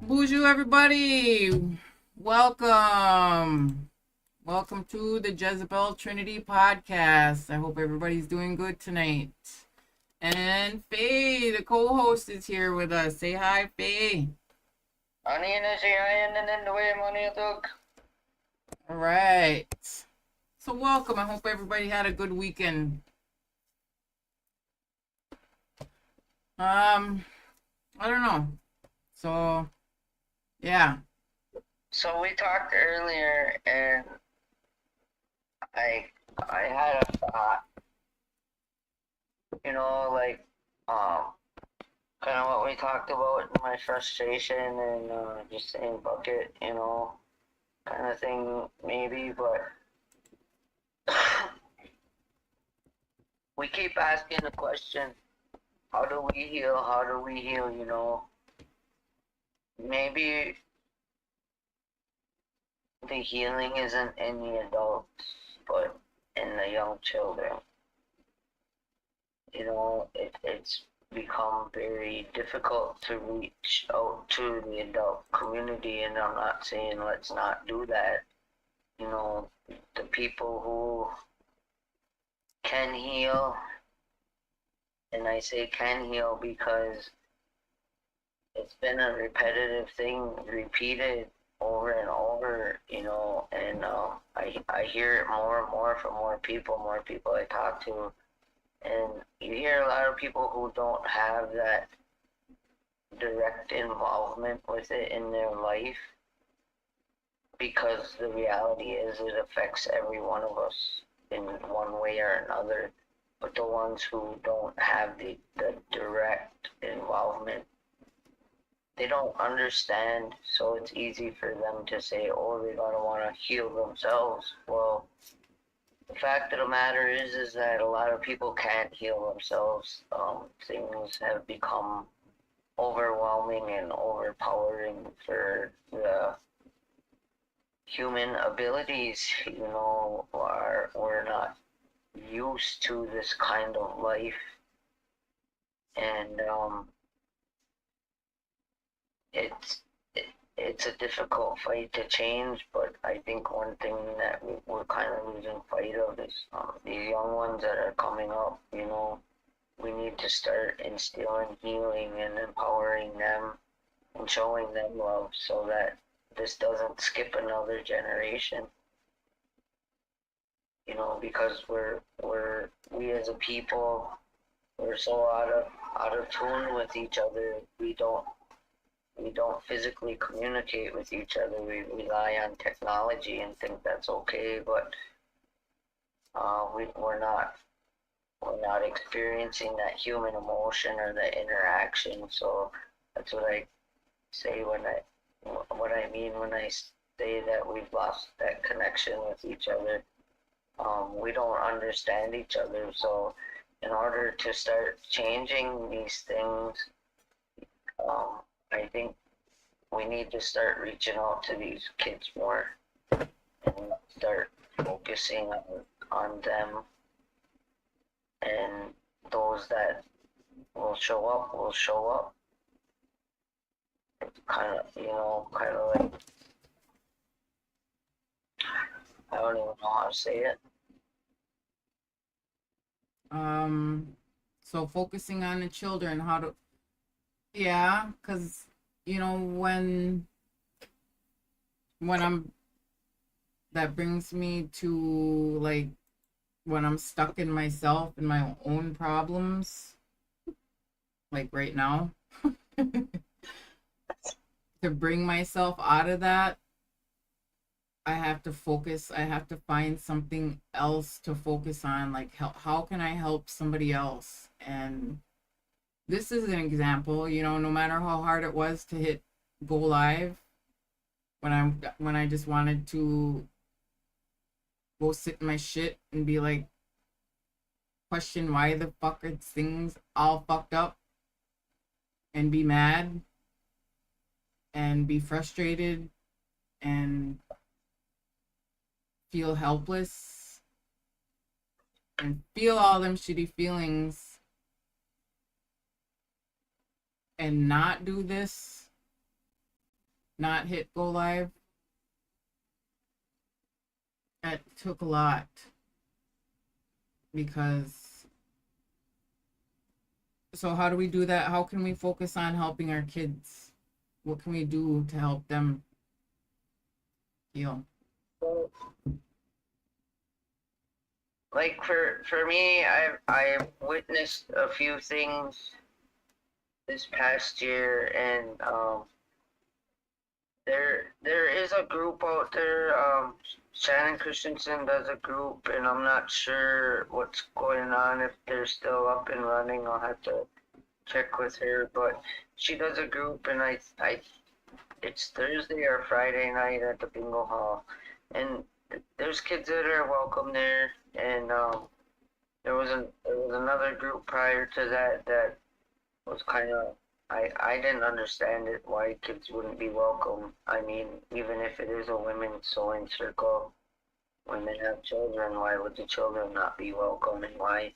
Bonjour, everybody. Welcome. Welcome to the Jezebelle Trinity podcast. I hope everybody's doing good tonight. And Faye, the co-host, is here with us. Say hi, Faye. Ano yun na siya yan na way mo niyo. All right. So welcome. I hope everybody had a good weekend. I don't know. So yeah. So we talked earlier, and I I had a thought, like kind of what we talked about, my frustration and just saying bucket, kind of thing maybe, but we keep asking the question, how do we heal? How do we heal? Maybe the healing isn't in the adults, but in the young children. It's become very difficult to reach out to the adult community, and I'm not saying let's not do that. The people who can heal, and I say can heal because it's been a repetitive thing, repeated over and over, and I hear it more and more from more people I talk to. And you hear a lot of people who don't have that direct involvement with it in their life, because the reality is it affects every one of us in one way or another. But the ones who don't have the direct involvement, they don't understand, so it's easy for them to say, oh, they're going to want to heal themselves. Well, the fact of the matter is that a lot of people can't heal themselves. Things have become overwhelming and overpowering for the human abilities. We're not used to this kind of life, and it's it's a difficult fight to change. But I think one thing that we're kind of losing fight of is these young ones that are coming up. We need to start instilling healing and empowering them and showing them love, so that this doesn't skip another generation. Because we as a people, we're so out of tune with each other. We don't physically communicate with each other. We rely on technology and think that's okay, but we're not experiencing that human emotion or the interaction. So that's what I say what I mean when I say that we've lost that connection with each other. We don't understand each other. So in order to start changing these things, I think we need to start reaching out to these kids more and start focusing on them, and those that will show up. It's kind of like, I don't even know how to say it. So focusing on the children, how to, yeah, because when I'm that brings me to like when I'm stuck in myself and my own problems, like right now, to bring myself out of that, I have to focus. I have to find something else to focus on. Like, how can I help somebody else? And this is an example, no matter how hard it was to hit go live, when I just wanted to go sit in my shit and be like, question why the fuck are things all fucked up, and be mad and be frustrated and feel helpless and feel all them shitty feelings and not do this, not hit go live. It took a lot because, so how do we do that? How can we focus on helping our kids? What can we do to help them heal? So, like for me, I've witnessed a few things this past year, and there is a group out there. Shannon Christensen does a group, and I'm not sure what's going on, if they're still up and running. I'll have to check with her, but she does a group, and I it's Thursday or Friday night at the bingo hall, and there's kids that are welcome there, and there was another group prior to that that was kind of, I didn't understand it, why kids wouldn't be welcome. I mean, even if it is a women's sewing circle, women have children, why would the children not be welcome, and why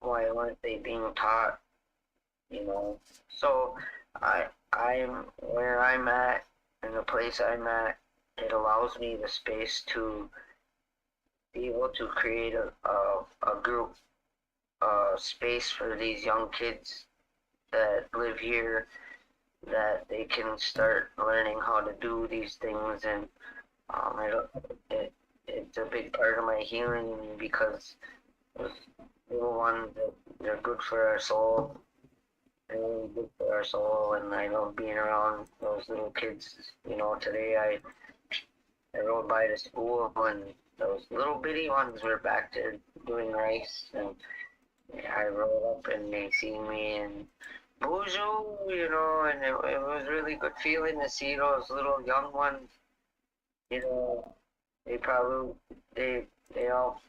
weren't they being taught, you know? So I'm where I'm at, in the place I'm at, it allows me the space to be able to create a group space for these young kids that live here, that they can start learning how to do these things. And it's a big part of my healing, because those little ones, they're good for our soul. They're really good for our soul, and I love being around those little kids. Today I rode by the school, and those little bitty ones were back there doing rice, and I rode up and they see me and bonjour, and it was really good feeling to see those little young ones. You know, they probably they all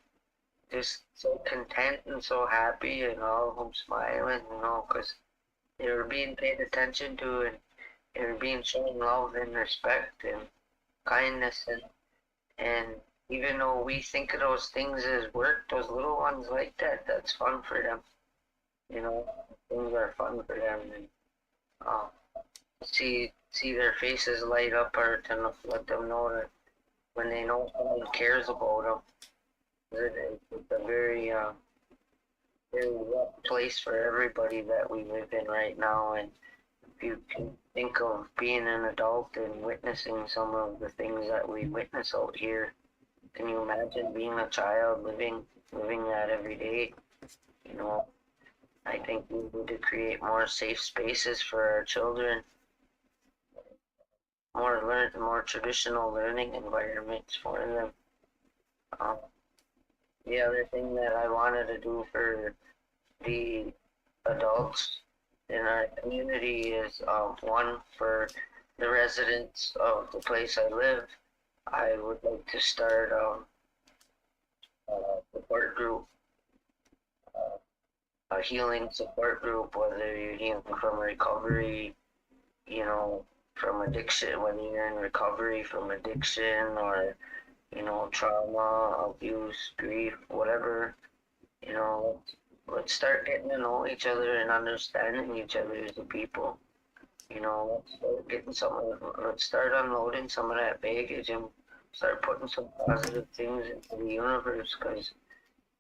just so content and so happy, and all of them smiling, because they were being paid attention to, and they were being shown love and respect and kindness, and even though we think of those things as work, those little ones like that, that's fun for them. Things are fun for them, and uh, see their faces light up, or to let them know that when they know someone cares about them. It's a very rough place for everybody that we live in right now, and if you can think of being an adult and witnessing some of the things that we witness out here, can you imagine being a child living that every day? You know, I think we need to create more safe spaces for our children, more traditional learning environments for them. Um, the other thing that I wanted to do for the adults in our community is, one, for the residents of the place I live, I would like to start a support group, a healing support group, whether you're healing from recovery, from addiction, when you're in recovery from addiction, or, trauma, abuse, grief, whatever, you know, let's start getting to know each other and understanding each other as a people. Let's start unloading some of that baggage and start putting some positive things into the universe, because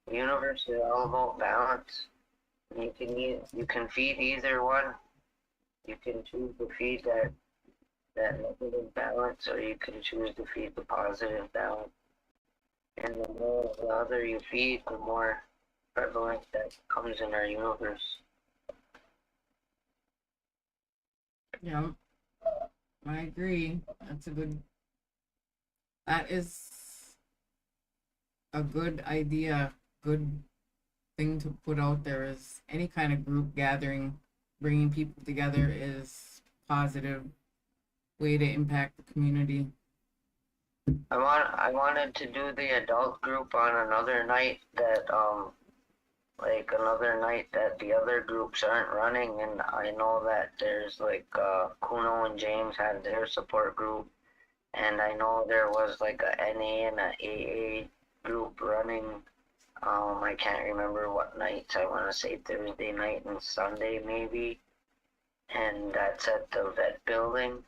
the universe is all about balance. You can feed either one. You can choose to feed that negative balance, or you can choose to feed the positive balance. And the more of the other you feed, the more prevalent that comes in our universe. Yeah, I agree. That is a good idea, good thing to put out there. Is any kind of group gathering, bringing people together is positive way to impact the community. I wanted to do the adult group on another night that like another night that the other groups aren't running, and I know that there's like Kuno and James had their support group, and I know there was like a NA and a AA group running. I can't remember what nights. I want to say Thursday night and Sunday maybe, and that's at the vet building.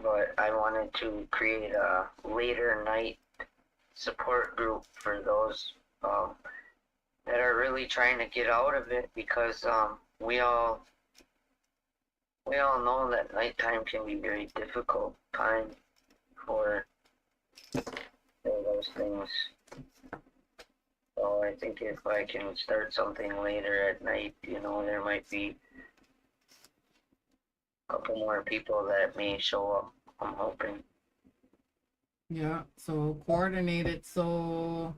but I wanted to create a later night support group for those that are really trying to get out of it, because we all know that nighttime can be very difficult time for those things. So I think if I can start something later at night, there might be a couple more people that may show up. I'm hoping. Yeah. So coordinate it so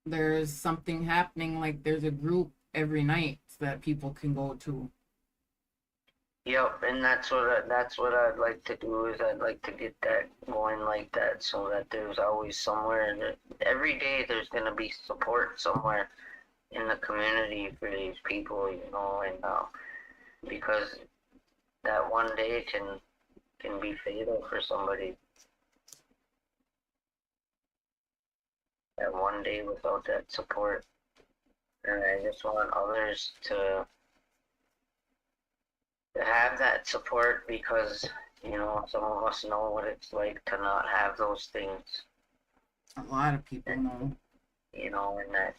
there's something happening, like there's a group every night that people can go to. Yep, and that's what I'd like to do, is I'd like to get that going like that, so that there's always somewhere, and every day there's gonna be support somewhere in the community for these people, and because that one day can be fatal for somebody. That one day without that support, and I just want others to have that support, because some of us know what it's like to not have those things. A lot of people know. And that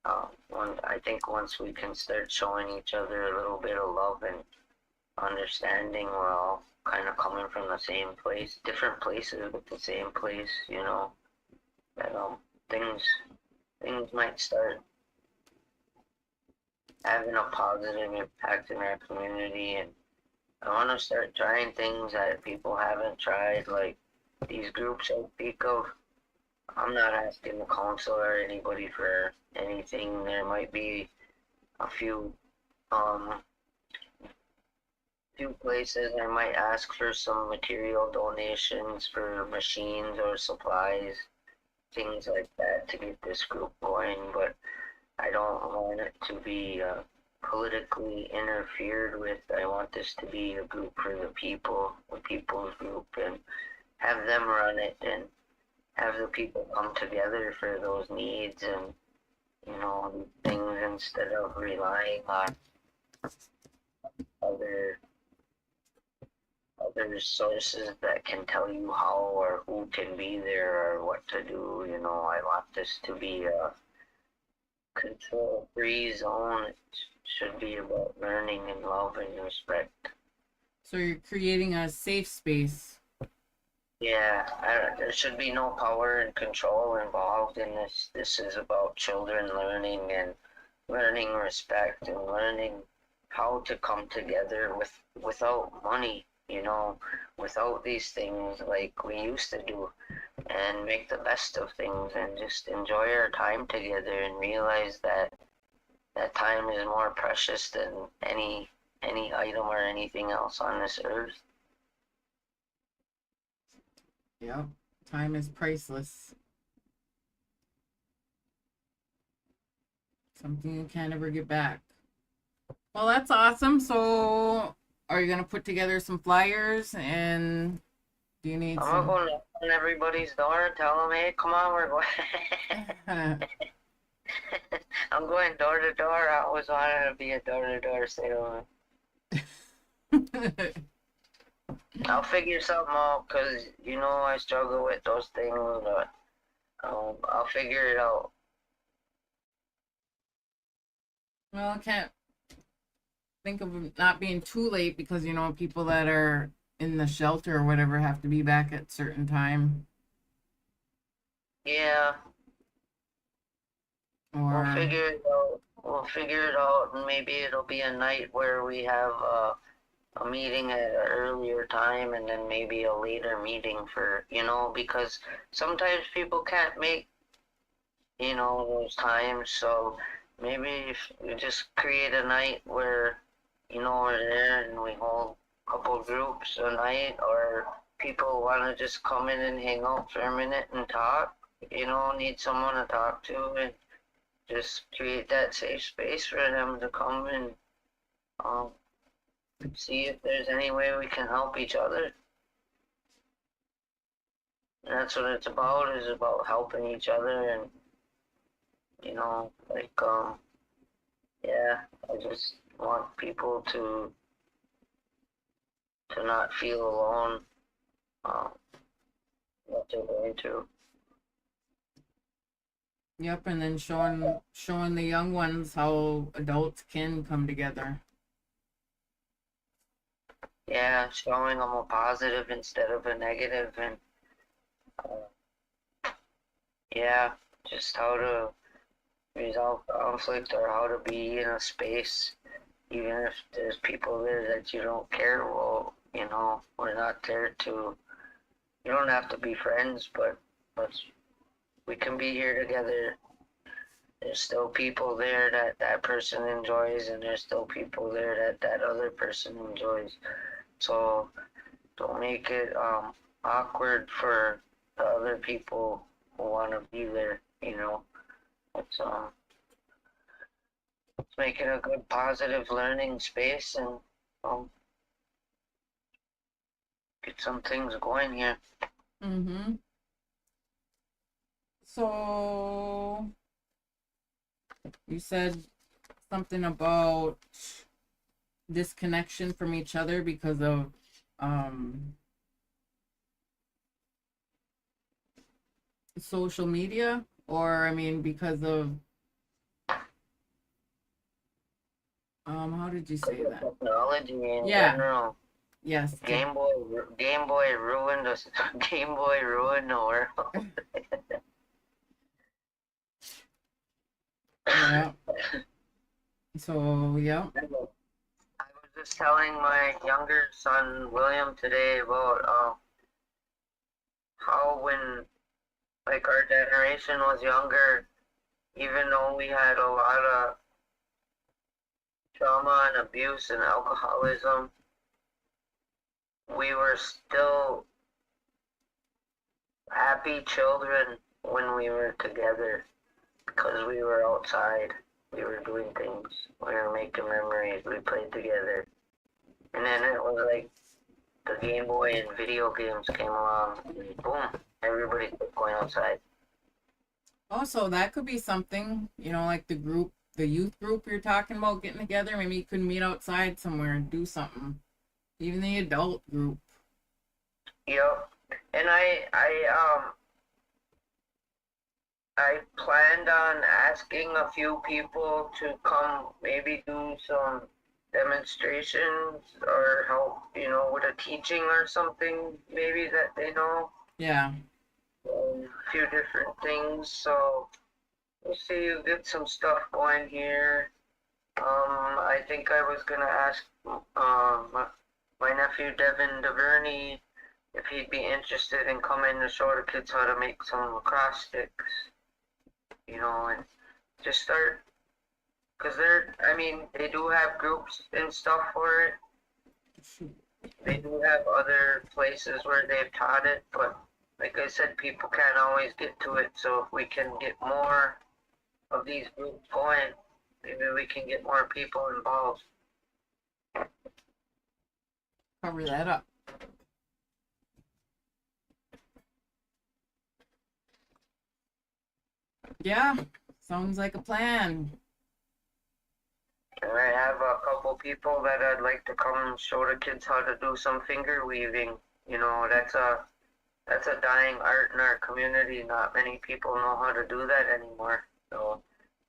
I think once we can start showing each other a little bit of love and understanding, we're all kind of coming from the same place, different places, but the same place. That things might start having a positive impact in our community, and I want to start trying things that people haven't tried, like these groups I speak of. I'm not asking the council or anybody for anything. There might be a few places I might ask for some material donations for machines or supplies, things like that, to get this group going, but I don't want it to be politically interfered with. I want this to be a group for the people, the people's group, and have them run it, and have the people come together for those needs and things, instead of relying on other sources that can tell you how or who can be there or what to do. I want this to be a control-free zone. It should be about learning and love and respect. So you're creating a safe space. Yeah, there should be no power and control involved in this. This is about children learning, and learning respect, and learning how to come together without money, without these things like we used to do, and make the best of things, and just enjoy our time together, and realize that that time is more precious than any item or anything else on this earth. Yep. Time is priceless. Something you can't ever get back. Well, that's awesome. So, are you gonna put together some flyers, and do you need I'm gonna some? go knock on everybody's door and tell them, hey, come on, we're going. I'm going door to door. I always wanted to be a door to door salesman. I'll figure something out, because I struggle with those things, but I'll figure it out. Well, I can't think of it not being too late, because people that are in the shelter or whatever have to be back at certain time. Yeah, we'll Or figure it out. We'll figure it out, and maybe it'll be a night where we have a meeting at an earlier time, and then maybe a later meeting for, because sometimes people can't make, those times. So maybe if we just create a night where, we're there and we hold a couple groups a night, or people want to just come in and hang out for a minute and talk, need someone to talk to, and just create that safe space for them to come and um, see if there's any way we can help each other. And that's what it's about, is about helping each other, and like yeah, I just want people to not feel alone, um, what they're going through. Yep, and then showing the young ones how adults can come together. Yeah, showing them a positive instead of a negative, and yeah, just how to resolve conflict or how to be in a space, even if there's people there that you don't care. Well, we're not there to. You don't have to be friends, but we can be here together. There's still people there that that person enjoys, and there's still people there that that other person enjoys. So don't make it awkward for the other people who want to be there. It's it's making a good positive learning space and um, get some things going here. Mm-hmm. So you said something about disconnection from each other because of um social media, or I mean because of how did you say that? Technology in Yeah. general. Yes. Game Boy ruined us. Game Boy ruined the world. Yeah. So yeah. I was just telling my younger son William today about how when like our generation was younger, even though we had a lot of trauma and abuse and alcoholism, we were still happy children when we were together because we were outside. We were doing things. We were making memories. We played together. And then it was like the Game Boy and video games came along. And boom, everybody quit going outside. Also, that could be something, like the youth group you're talking about getting together. Maybe you could meet outside somewhere and do something. Even the adult group. Yep. And I planned on asking a few people to come maybe do some demonstrations or help, with a teaching or something maybe that they know. Yeah. A few different things. So we'll see, you get some stuff going here. I think I was gonna ask my nephew Devin DeVerney if he'd be interested in coming to show the kids how to make some lacrosse sticks, and just start, because they do have groups and stuff for it. They do have other places where they've taught it, but like I said, people can't always get to it. So if we can get more of these groups going, maybe we can get more people involved. Cover that up. Yeah. Sounds like a plan. And I have a couple people that I'd like to come show the kids how to do some finger weaving. That's a dying art in our community. Not many people know how to do that anymore. So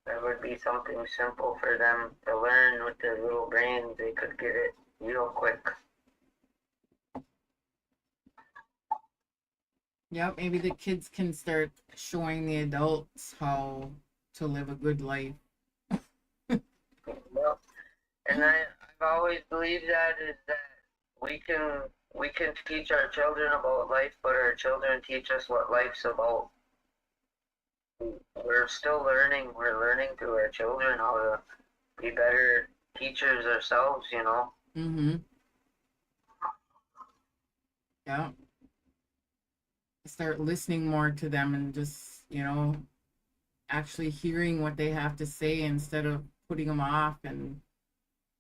that would be something simple for them to learn with their little brains. They could get it real quick. Yeah, maybe the kids can start showing the adults how to live a good life. Well, and I've always believed that is that we can teach our children about life, but our children teach us what life's about. We're still learning. We're learning through our children how to be better teachers ourselves. Mm-hmm. Yeah. Start listening more to them and just, actually hearing what they have to say instead of putting them off and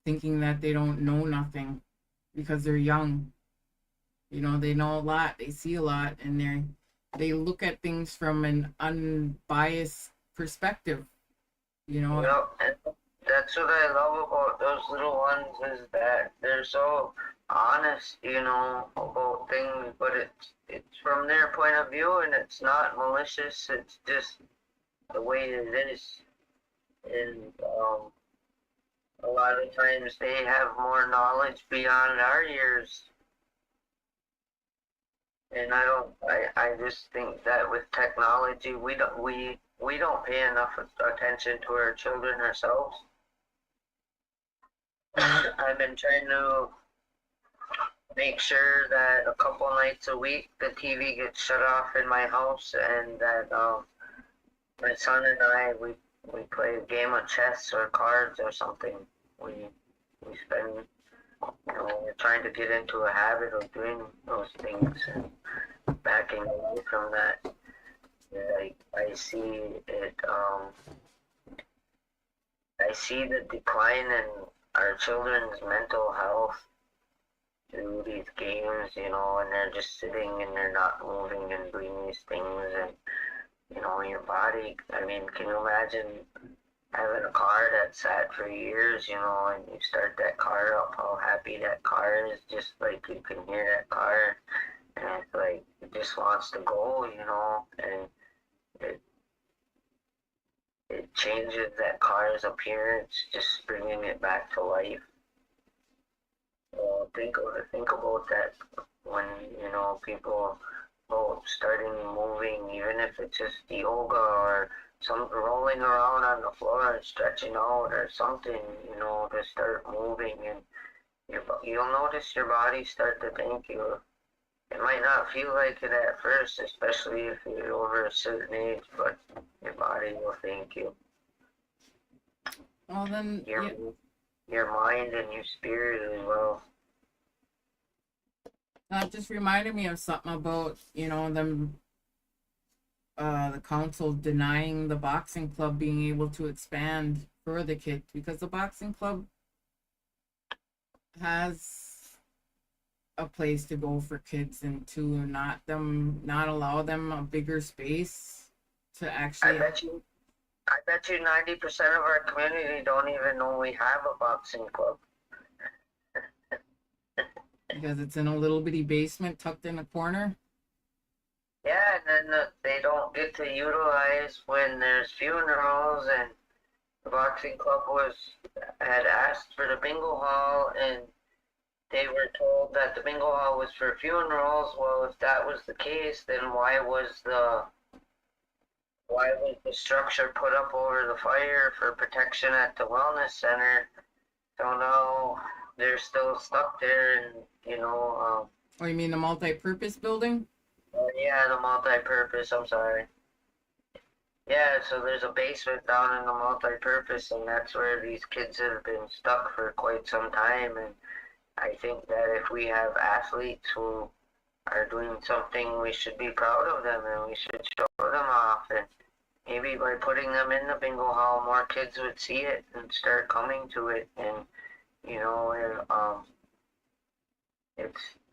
thinking that they don't know nothing because they're young. They know a lot, they see a lot, and they look at things from an unbiased perspective. And that's what I love about those little ones is that they're so honest, about whole thing, but it's from their point of view, and it's not malicious. It's just the way it is, and a lot of times they have more knowledge beyond our years. And I just think that with technology, we don't pay enough attention to our children ourselves. I've been trying to make sure that a couple nights a week the TV gets shut off in my house, and that my son and we play a game of chess or cards or something. We spend, we're trying to get into a habit of doing those things and backing away from that. I see it. I see the decline in our children's mental health through these games, and they're just sitting and they're not moving and doing these things, and your body. I mean, can you imagine having a car that sat for years, and you start that car up, how happy that car is, just like you can hear that car, and it's like it just wants to go, and it it changes that car's appearance, just bringing it back to life. Well, think about that when people starting moving, even if it's just yoga or some rolling around on the floor and stretching out or something, to start moving, and you'll notice your body start to thank you. It might not feel like it at first, especially if you're over a certain age, but your body will thank you. Well, then, Your mind and your spirit as well. that just reminded me of something about, them, the council denying the boxing club being able to expand for the kids, because the boxing club has a place to go for kids, and to not allow them a bigger space to actually. I bet you 90% of our community don't even know we have a boxing club. Because it's in a little bitty basement tucked in a corner. Yeah, and then they don't get to utilize when there's funerals, and the boxing club had asked for the bingo hall, and they were told that the bingo hall was for funerals. Well, if that was the case, then why was the structure put up over the fire for protection at the wellness center? So now they're still stuck there, and Oh, you mean the multi-purpose building? yeah, the multi-purpose. I'm sorry. Yeah, so there's a basement down in the multi-purpose, and that's where these kids have been stuck for quite some time. And I think that if we have athletes who are doing something, we should be proud of them, and we should show them off. And maybe by putting them in the bingo hall, more kids would see it and start coming to it. And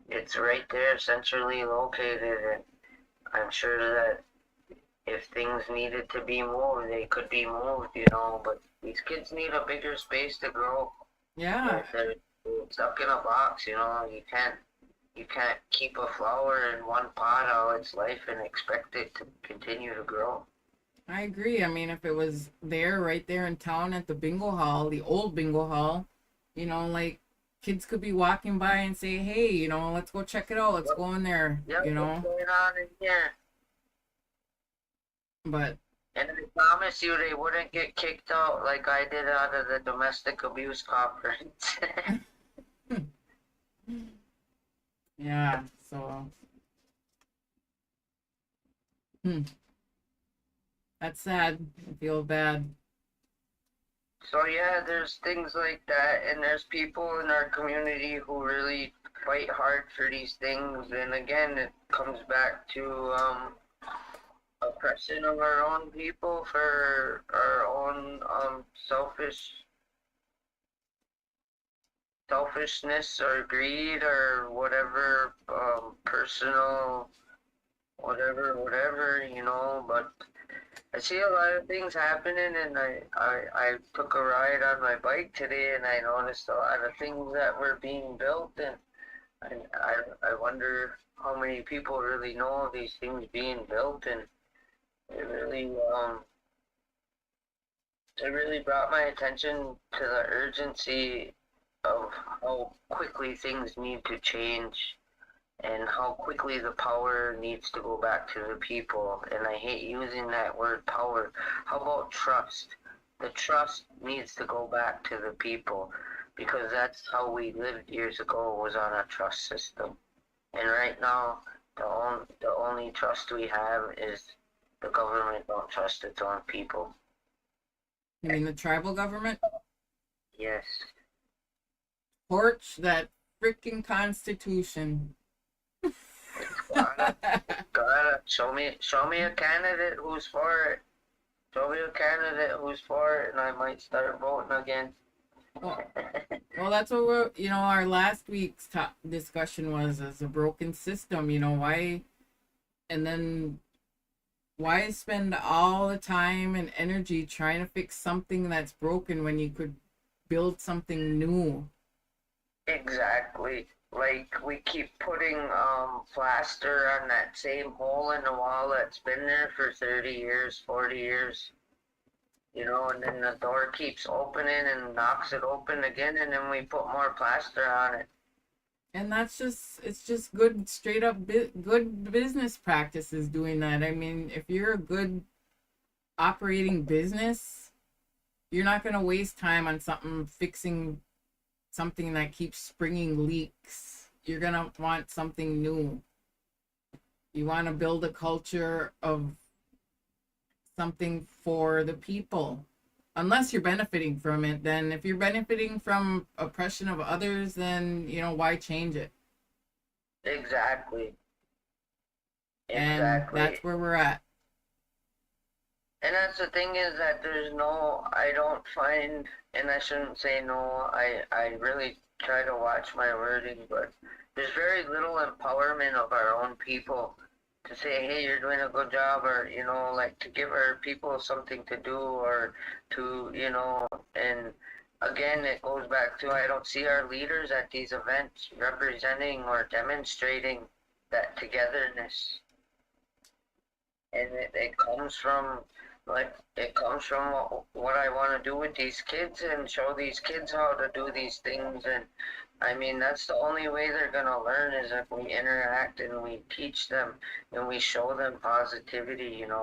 it's right there, centrally located, and I'm sure that if things needed to be moved, they could be moved, but these kids need a bigger space to grow. Yeah. They're stuck in a box, you can't keep a flower in one pot all its life and expect it to continue to grow. I agree. I mean, if it was right there in town at the bingo hall, the old bingo hall, like kids could be walking by and say, hey, let's go check it out. Let's go in there, What's going on in here? But. And I promise you they wouldn't get kicked out like I did out of the domestic abuse conference. Yeah, so. That's sad. I feel bad. So yeah, there's things like that, and there's people in our community who really fight hard for these things, and again, it comes back to oppression of our own people for our own selfishness or greed or whatever, personal, whatever, but I see a lot of things happening, and I took a ride on my bike today, and I noticed a lot of things that were being built, and I wonder how many people really know these things being built, and it really it really brought my attention to the urgency of how quickly things need to change and how quickly the power needs to go back to the people. And I hate using that word power. How about trust? The trust needs to go back to the people because that's how we lived years ago, was on a trust system. And right now, the only trust we have is the government don't trust its own people. You mean the tribal government? Yes. Torch that freaking constitution. It's gotta show me a candidate who's for it. Show me a candidate who's for it, and I might start voting again. well, well, that's what our last week's discussion was, as a broken system. Why, and then why spend all the time and energy trying to fix something that's broken when you could build something new? Exactly. Like we keep putting plaster on that same hole in the wall that's been there for 30 years, 40 years. And then the door keeps opening and knocks it open again, and then we put more plaster on it. And it's just good, straight up good business practices doing that. I mean, if you're a good operating business, you're not going to waste time on fixing something that keeps springing leaks. You're going to want something new. You want to build a culture of something for the people. Unless you're benefiting from it, then if you're benefiting from oppression of others, then why change it? Exactly. And Exactly. that's where we're at. And that's the thing, is that I don't find, and I shouldn't say no, I really try to watch my wording, but there's very little empowerment of our own people to say, hey, you're doing a good job, or, like to give our people something to do, or to, and again, it goes back to, I don't see our leaders at these events representing or demonstrating that togetherness. And it comes from, what I want to do with these kids and show these kids how to do these things. And I mean, that's the only way they're going to learn, is if we interact and we teach them and we show them positivity, and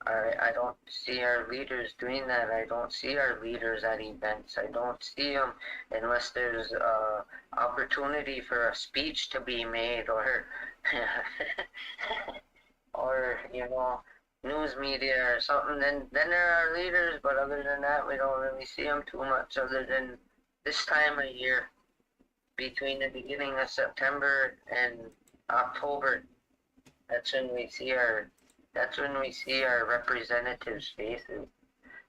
I don't see our leaders doing that. I don't see our leaders at events. I don't see them unless there's opportunity for a speech to be made, or or news media or something. Then there are leaders, but other than that, we don't really see them too much, other than this time of year, between the beginning of September and October. That's when we see our representatives' faces.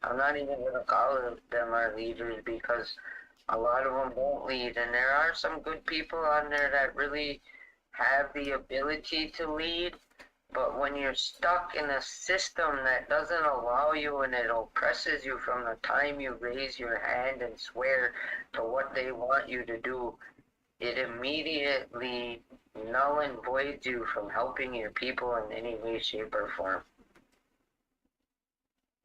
I'm not even going to call them our leaders, because a lot of them won't lead, and there are some good people on there that really have the ability to lead. But when you're stuck in a system that doesn't allow you, and it oppresses you from the time you raise your hand and swear to what they want you to do, it immediately null and voids you from helping your people in any way, shape, or form.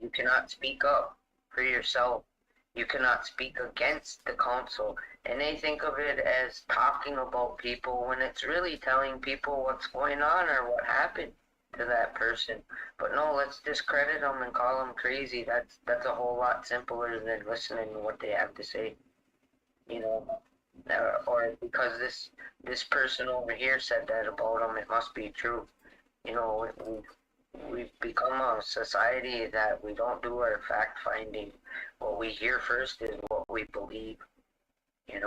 You cannot speak up for yourself. You cannot speak against the council. And they think of it as talking about people, when it's really telling people what's going on or what happened to that person. But no, let's discredit them and call them crazy. That's a whole lot simpler than listening to what they have to say. Or because this person over here said that about them, it must be true. We've become a society that we don't do our fact finding. What we hear first is what we believe, and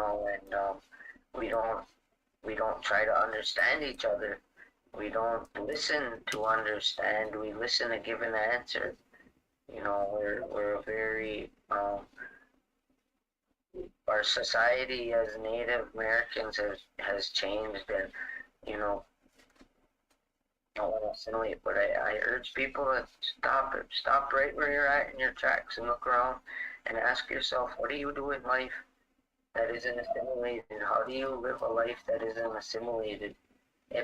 we don't try to understand each other. We don't listen to understand. We listen to give an answer. We're a very our society as Native Americans has changed, and I don't want to simulate, but I urge people to stop right where you're at in your tracks and look around and ask yourself, what do you do in life that isn't assimilated? How do you live a life that isn't assimilated?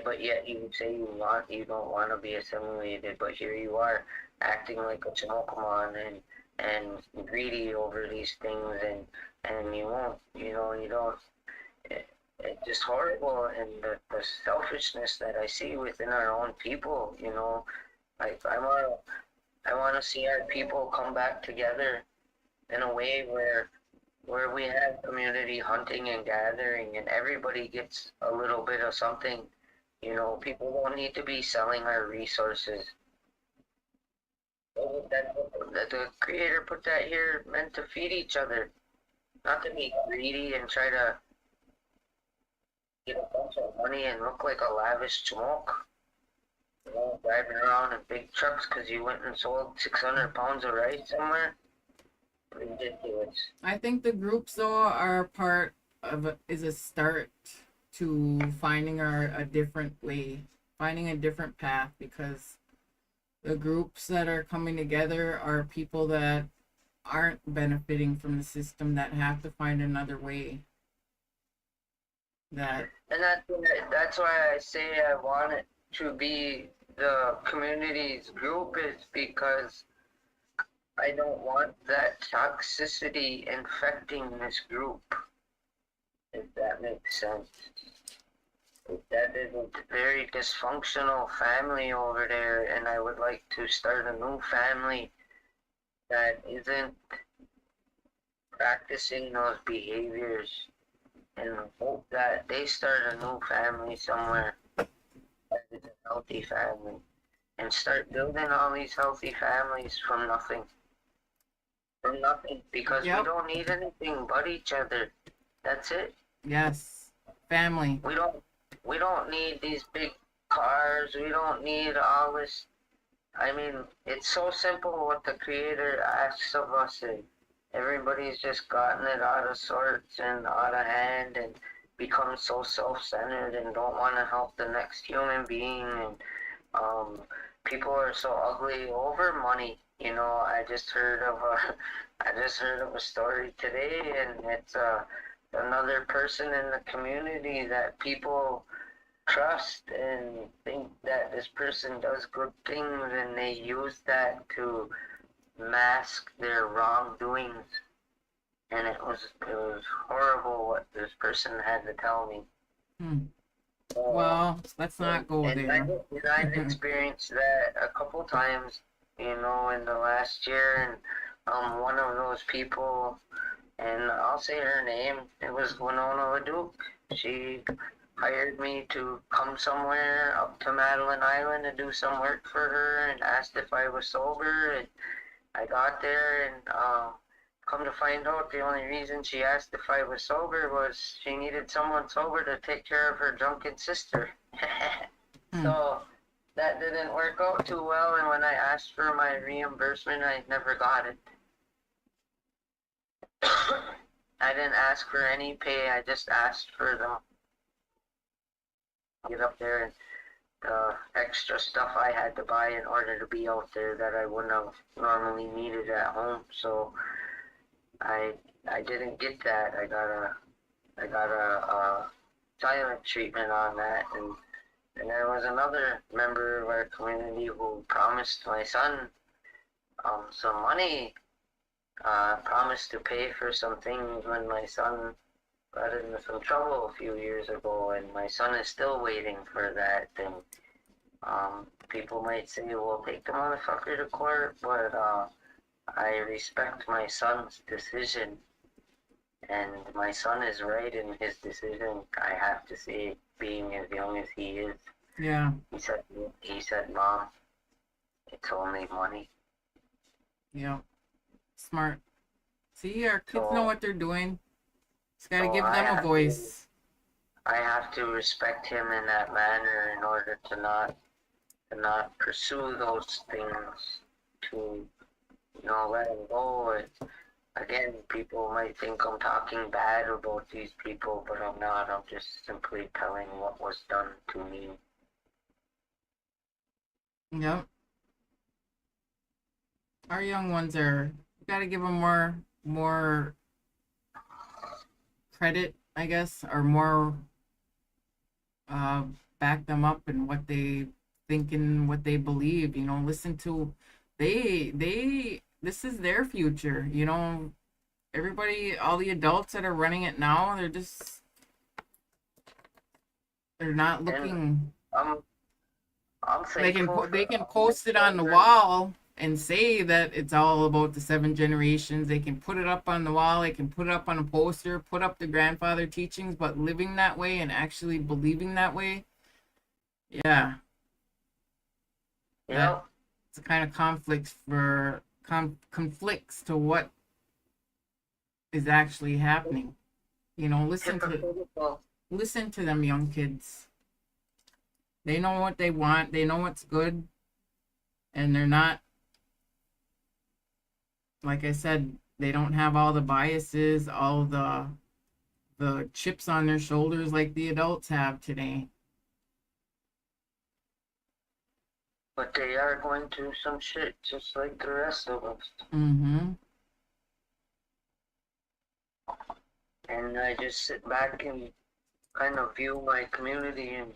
But yet you say you don't want to be assimilated, but here you are acting like a Chinokamon and greedy over these things, and you won't, you don't. It's just horrible, and the selfishness that I see within our own people, like I want to see our people come back together in a way where we have community hunting and gathering, and everybody gets a little bit of something. People don't need to be selling our resources. That the creator put that here meant to feed each other, not to be greedy and try to get a bunch of money and look like a lavish smoke. Driving around in big trucks because you went and sold 600 pounds of rice somewhere. Ridiculous. I think the groups though are part of is a start to finding a different way, finding a different path, because the groups that are coming together are people that aren't benefiting from the system, that have to find another way. That And that's why I say I want it to be the community's group, is because I don't want that toxicity infecting this group, if that makes sense. That is a very dysfunctional family over there, and I would like to start a new family that isn't practicing those behaviors, and hope that they start a new family somewhere that is a healthy family, and start building all these healthy families from nothing. From nothing, because we yep, don't need anything but each other. That's it. yes, family. We don't need these big cars. We don't need all this. I mean, it's so simple what the creator asks of us, and everybody's just gotten it out of sorts and out of hand, and become so self-centered and don't want to help the next human being. And um, people are so ugly over money. I just heard of a story today, and it's another person in the community that people trust and think that this person does good things, and they use that to mask their wrongdoings. And it was horrible what this person had to tell me. Hmm. Uh, Well, let's not go and there. I've experienced that a couple times, in the last year. And one of those people, and I'll say her name, it was Winona LaDuke. She hired me to come somewhere up to Madeline Island and do some work for her, and asked if I was sober. And I got there, and come to find out, the only reason she asked if I was sober was she needed someone sober to take care of her drunken sister. Hmm. So that didn't work out too well, and when I asked for my reimbursement, I never got it. I didn't ask for any pay, I just asked for them to get up there, and the extra stuff I had to buy in order to be out there that I wouldn't have normally needed at home. So I I didn't get that. I got a silent treatment on that. And there was another member of our community who promised my son some money, promised to pay for some things when my son got into some trouble a few years ago, and my son is still waiting for that. And people might say, well, take the motherfucker to court, but I respect my son's decision, and my son is right in his decision. I have to say, being as young as he is, Yeah. he said, Mom, it's only money. Yeah. Smart. See, our kids know So, what they're doing. Just gotta so give I them a have to, voice. I have to respect him in that manner in order to not pursue those things, to let him go. Again, people might think I'm talking bad about these people, but I'm not. I'm just simply telling what was done to me. Yep. Our young ones are. We gotta give them more credit, I guess, or more uh, back them up in what they think and what they believe. You know, listen to they this is their future. You know, everybody, all the adults that are running it now, they're not And looking. I'm I'm thankful for They can my post it on the children. wall and say that it's all about the seven generations. They can put it up on the wall. They can put it up on a poster. Put up the grandfather teachings, but living that way and actually believing that way, yeah, that Yep. it's a kind of conflicts to what is actually happening. You know, Hypocritical. listen to them young kids. They know what they want. They know what's good, and they're not, like I said, they don't have all the biases, all the chips on their shoulders like the adults have today. But they are going through some shit just like the rest of us. Mm-hmm. And I just sit back and kind of view my community, and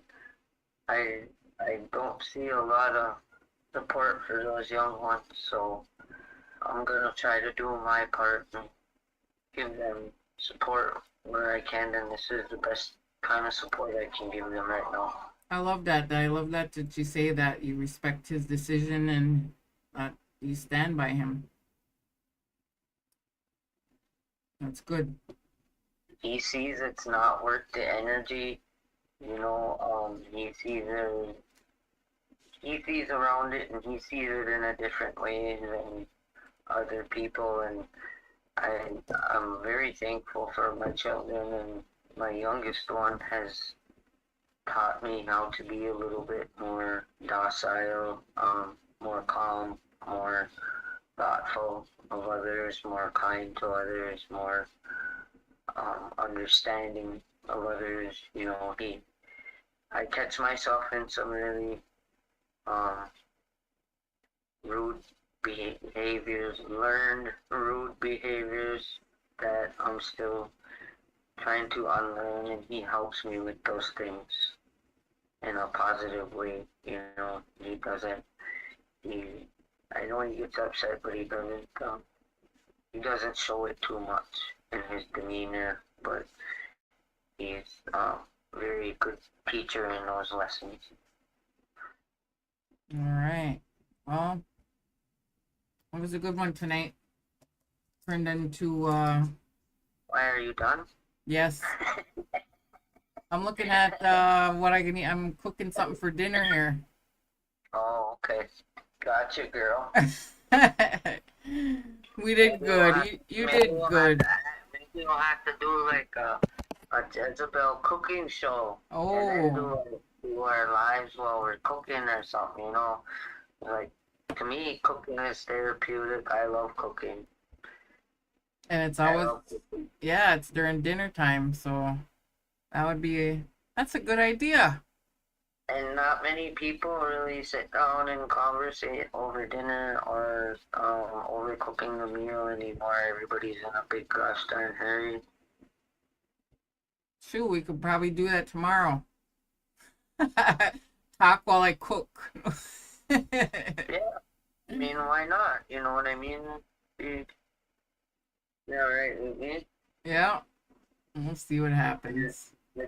I I don't see a lot of support for those young ones. So I'm gonna try to do my part and give them support where I can, and this is the best kind of support I can give them right now. I love that. I love that you say that you respect his decision and that you stand by him. That's good. He sees it's not worth the energy, he sees around it, and he sees it in a different way than other people, and I I'm very thankful for my children, and my youngest one has taught me how to be a little bit more docile, more calm, more thoughtful of others, more kind to others, more understanding of others. I catch myself in some really um, rude behaviors, learned rude behaviors that I'm still trying to unlearn, and he helps me with those things in a positive way. He doesn't. He, I know he gets upset, but he doesn't. He doesn't show it too much in his demeanor, but he's a very good teacher in those lessons. All right. Well, it was a good one tonight. Turned into Why are you done? yes. I'm looking at what I can eat. I'm cooking something for dinner here. Oh, okay. Gotcha, girl. We did Maybe we'll good. have, You maybe did we'll have to good. do like a Jezebelle cooking show, and then Oh, do our lives while we're cooking or something. Like, to me, cooking is therapeutic. I love cooking. and it's I always love cooking. yeah, it's during dinner time, so that would be that's a good idea. And not many people really sit down and conversate over dinner or over cooking the meal anymore. Everybody's in a big gosh darn hurry. Shoot, we could probably do that tomorrow. Talk while I cook. Yeah, I mean, why not? You know what I mean? Yeah, right. Yeah, we'll see what happens. I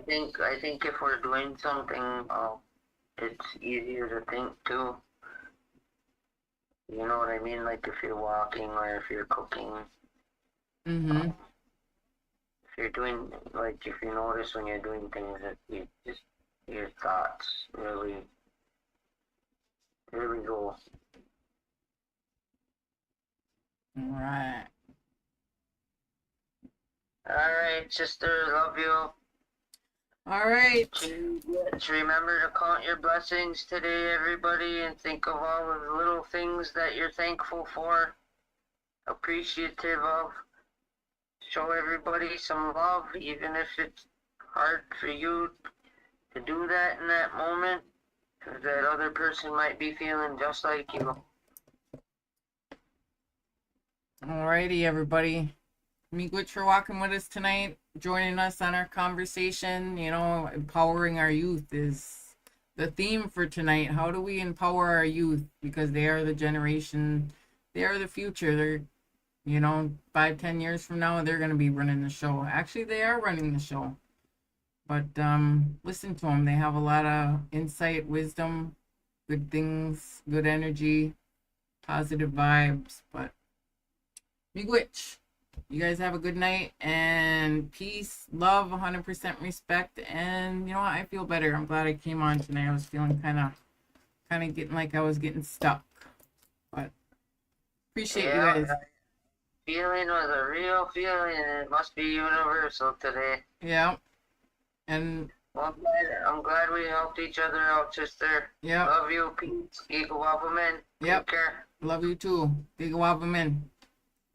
think if we're doing something, it's easier to think too. You know what I mean? Like if you're walking or if you're cooking, Mm-hmm. um, if you're doing like if you notice when you're doing things that you just your thoughts really go. All right. All right, sister, love you. All right. Just remember to count your blessings today, everybody, and think of all of the little things that you're thankful for, appreciative of. Show everybody some love, even if it's hard for you to do that in that moment, because that other person might be feeling just like you. All righty, everybody. Miigwech for walking with us tonight, joining us on our conversation. You know, empowering our youth is the theme for tonight. How do we empower our youth? Because they are the generation, they are the future. They're, you know, 5, 10 years from now, they're going to be running the show. Actually, they are running the show. But listen to them. They have a lot of insight, wisdom, good things, good energy, positive vibes. But Miigwech, you guys have a good night and peace, love, 100% respect. And you know what? I feel better. I'm glad I came on tonight. I was feeling kind of getting like I was getting stuck. But appreciate you Yeah, guys. that feeling was a real feeling, and it must be universal today. Yeah. And Well, I'm glad we helped each other out, sister. yeah. Love you, peace. Gigawabaman. Yep. Take care. Love you too. Gigawabamin.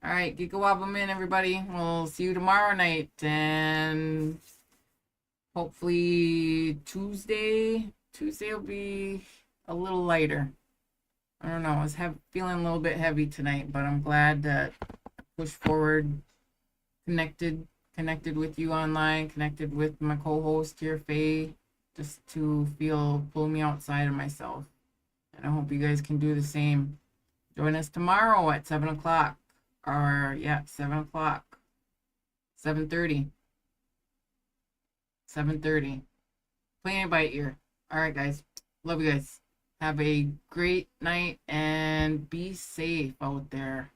All right, Gigawabamin, everybody. We'll see you tomorrow night and hopefully Tuesday. Tuesday will be a little lighter. I don't know. I was feeling a little bit heavy tonight, but I'm glad that I pushed forward, connected with you online, connected with my co-host here, Faye, just to pull me outside of myself. And I hope you guys can do the same. Join us tomorrow at 7 o'clock. Or yeah, 7 o'clock. 7:30. 7:30. Playing it by ear. All right, guys. Love you guys. Have a great night and be safe out there.